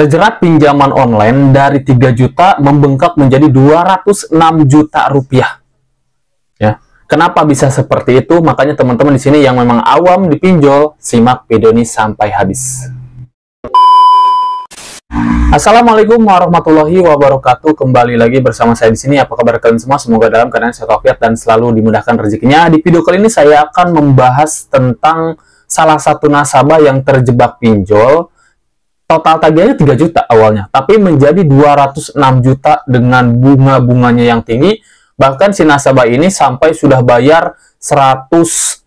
Terjerat pinjaman online dari 3 juta membengkak menjadi 206 juta rupiah. Ya. Kenapa bisa seperti itu? Makanya teman-teman di sini yang memang awam di pinjol, simak video ini sampai habis. Assalamualaikum warahmatullahi wabarakatuh. Kembali lagi bersama saya di sini. Apa kabar kalian semua? Semoga dalam keadaan sehat walafiat dan selalu dimudahkan rezekinya. Di video kali ini saya akan membahas tentang salah satu nasabah yang terjebak pinjol. Total tagihannya 3 juta awalnya, tapi menjadi 206 juta dengan bunga-bunganya yang tinggi. Bahkan si nasabah ini sampai sudah bayar 100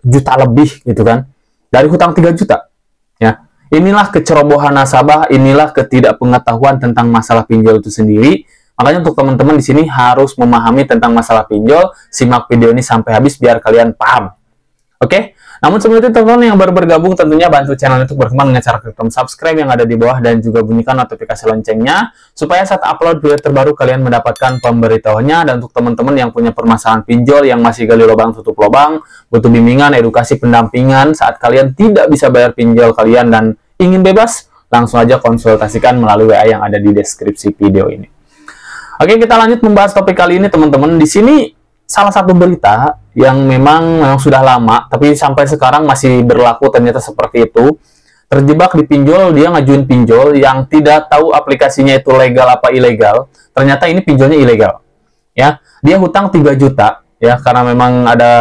juta lebih gitu kan, dari hutang 3 juta. Ya, inilah kecerobohan nasabah, inilah ketidakpengetahuan tentang masalah pinjol itu sendiri. Makanya untuk teman-teman di sini harus memahami tentang masalah pinjol. Simak video ini sampai habis biar kalian paham. Oke? Namun sebelum itu teman-teman yang baru bergabung tentunya bantu channel untuk berkembang dengan cara klik tombol subscribe yang ada di bawah dan juga bunyikan notifikasi loncengnya supaya saat upload video terbaru kalian mendapatkan pemberitahuannya. Dan untuk teman-teman yang punya permasalahan pinjol yang masih gali lubang tutup lubang, butuh bimbingan, edukasi, pendampingan saat kalian tidak bisa bayar pinjol kalian dan ingin bebas, langsung aja konsultasikan melalui WA yang ada di deskripsi video ini. Oke, kita lanjut membahas topik kali ini teman-teman. Di sini salah satu berita yang memang sudah lama, tapi sampai sekarang masih berlaku ternyata seperti itu. Terjebak di pinjol, dia ngajuin pinjol yang tidak tahu aplikasinya itu legal apa ilegal. Ternyata ini pinjolnya ilegal. Ya, dia hutang 3 juta ya karena memang ada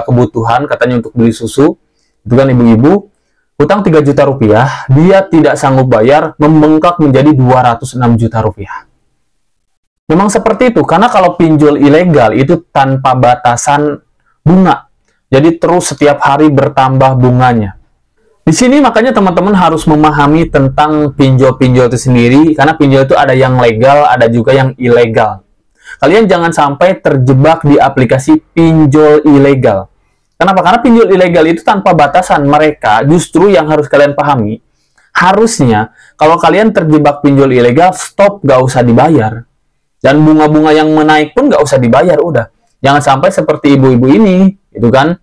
kebutuhan katanya untuk beli susu. Itu kan ibu-ibu, hutang 3 juta rupiah, dia tidak sanggup bayar, membengkak menjadi 206 juta rupiah. Memang seperti itu, karena kalau pinjol ilegal itu tanpa batasan bunga. Jadi terus setiap hari bertambah bunganya. Di sini makanya teman-teman harus memahami tentang pinjol-pinjol itu sendiri, karena pinjol itu ada yang legal, ada juga yang ilegal. Kalian jangan sampai terjebak di aplikasi pinjol ilegal. Kenapa? Karena pinjol ilegal itu tanpa batasan. Mereka justru yang harus kalian pahami, harusnya kalau kalian terjebak pinjol ilegal, stop, gak usah dibayar. Dan bunga-bunga yang menaik pun nggak usah dibayar, udah. Jangan sampai seperti ibu-ibu ini, itu kan,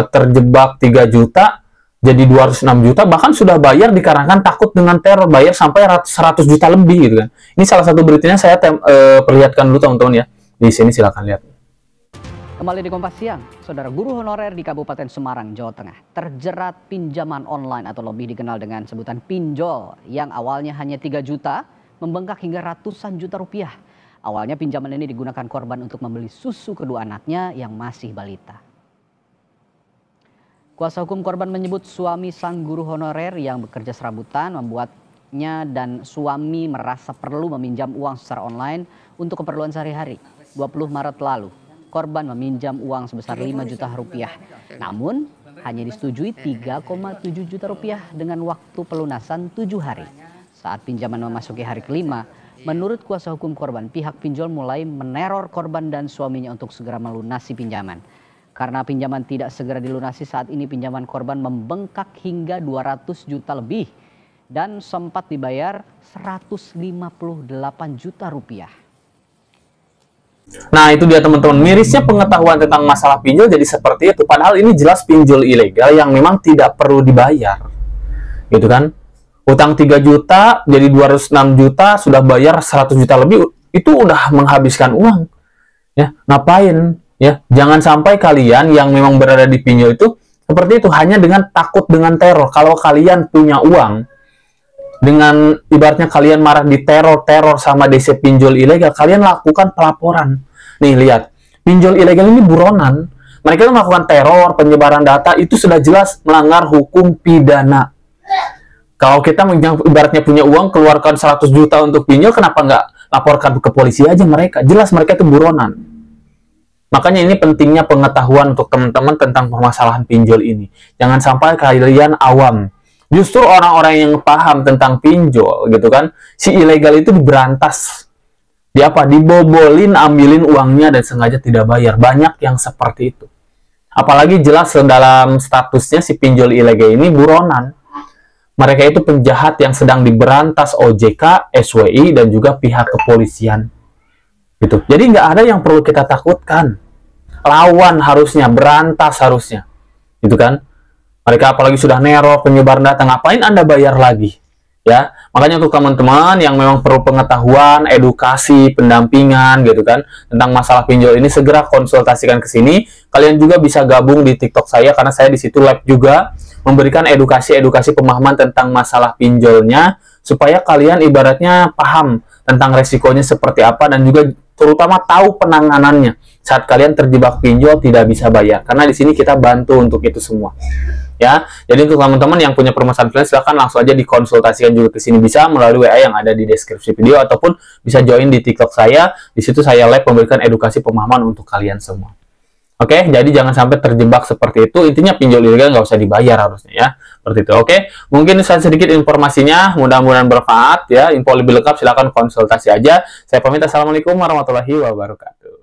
terjebak 3 juta, jadi 206 juta, bahkan sudah bayar dikarenakan takut dengan teror, bayar sampai 100 juta lebih, gitu kan. Ini salah satu beritanya saya perlihatkan dulu teman-teman ya. Di sini silakan lihat. Kembali di Kompas Siang, saudara guru honorer di Kabupaten Semarang, Jawa Tengah terjerat pinjaman online atau lebih dikenal dengan sebutan pinjol yang awalnya hanya 3 juta, membengkak hingga ratusan juta rupiah. Awalnya pinjaman ini digunakan korban untuk membeli susu kedua anaknya yang masih balita. Kuasa hukum korban menyebut suami sang guru honorer yang bekerja serabutan membuatnya dan suami merasa perlu meminjam uang secara online untuk keperluan sehari-hari. 20 Maret lalu, korban meminjam uang sebesar 5 juta rupiah. Namun hanya disetujui 3,7 juta rupiah dengan waktu pelunasan 7 hari. Saat pinjaman memasuki hari kelima, menurut kuasa hukum korban, pihak pinjol mulai meneror korban dan suaminya untuk segera melunasi pinjaman. Karena pinjaman tidak segera dilunasi, saat ini pinjaman korban membengkak hingga 200 juta lebih dan sempat dibayar 158 juta rupiah. Nah itu dia teman-teman, mirisnya pengetahuan tentang masalah pinjol jadi seperti itu. Padahal ini jelas pinjol ilegal yang memang tidak perlu dibayar. Gitu kan? Utang 3 juta jadi 206 juta, sudah bayar 100 juta lebih, itu udah menghabiskan uang. Ya, ngapain? Ya, jangan sampai kalian yang memang berada di pinjol itu seperti itu hanya dengan takut dengan teror. Kalau kalian punya uang, dengan ibaratnya kalian marah di teror sama DC pinjol ilegal, kalian lakukan pelaporan. Nih lihat, pinjol ilegal ini buronan. Mereka melakukan teror, penyebaran data, itu sudah jelas melanggar hukum pidana. Kalau kita ibaratnya punya uang, keluarkan 100 juta untuk pinjol, kenapa nggak laporkan ke polisi aja mereka? Jelas mereka itu buronan. Makanya ini pentingnya pengetahuan untuk teman-teman tentang permasalahan pinjol ini. Jangan sampai kalian awam. Justru orang-orang yang paham tentang pinjol, gitu kan, si ilegal itu diberantas. Dibobolin, ambilin uangnya dan sengaja tidak bayar. Banyak yang seperti itu. Apalagi jelas dalam statusnya si pinjol ilegal ini buronan. Mereka itu penjahat yang sedang diberantas OJK, SWI, dan juga pihak kepolisian. Gitu. Jadi nggak ada yang perlu kita takutkan. Lawan harusnya, berantas harusnya. Gitu kan? Mereka apalagi sudah neror, penyebaran data, ngapain Anda bayar lagi? Ya, makanya untuk teman-teman yang memang perlu pengetahuan, edukasi, pendampingan gitu kan tentang masalah pinjol ini, segera konsultasikan ke sini. Kalian juga bisa gabung di TikTok saya karena saya di situ live juga memberikan edukasi pemahaman tentang masalah pinjolnya supaya kalian ibaratnya paham tentang resikonya seperti apa dan juga terutama tahu penanganannya saat kalian terjebak pinjol tidak bisa bayar. Karena di sini kita bantu untuk itu semua. Ya, jadi untuk teman-teman yang punya permasalahan freelance silahkan langsung aja dikonsultasikan juga ke sini, bisa melalui WA yang ada di deskripsi video ataupun bisa join di TikTok saya. Di situ saya live memberikan edukasi pemahaman untuk kalian semua. Oke, jadi jangan sampai terjebak seperti itu. Intinya pinjol ilegal nggak usah dibayar harusnya ya. Seperti itu. Oke, mungkin sedikit informasinya, mudah-mudahan bermanfaat ya. Info lebih lengkap silahkan konsultasi aja. Saya pamit, assalamualaikum warahmatullahi wabarakatuh.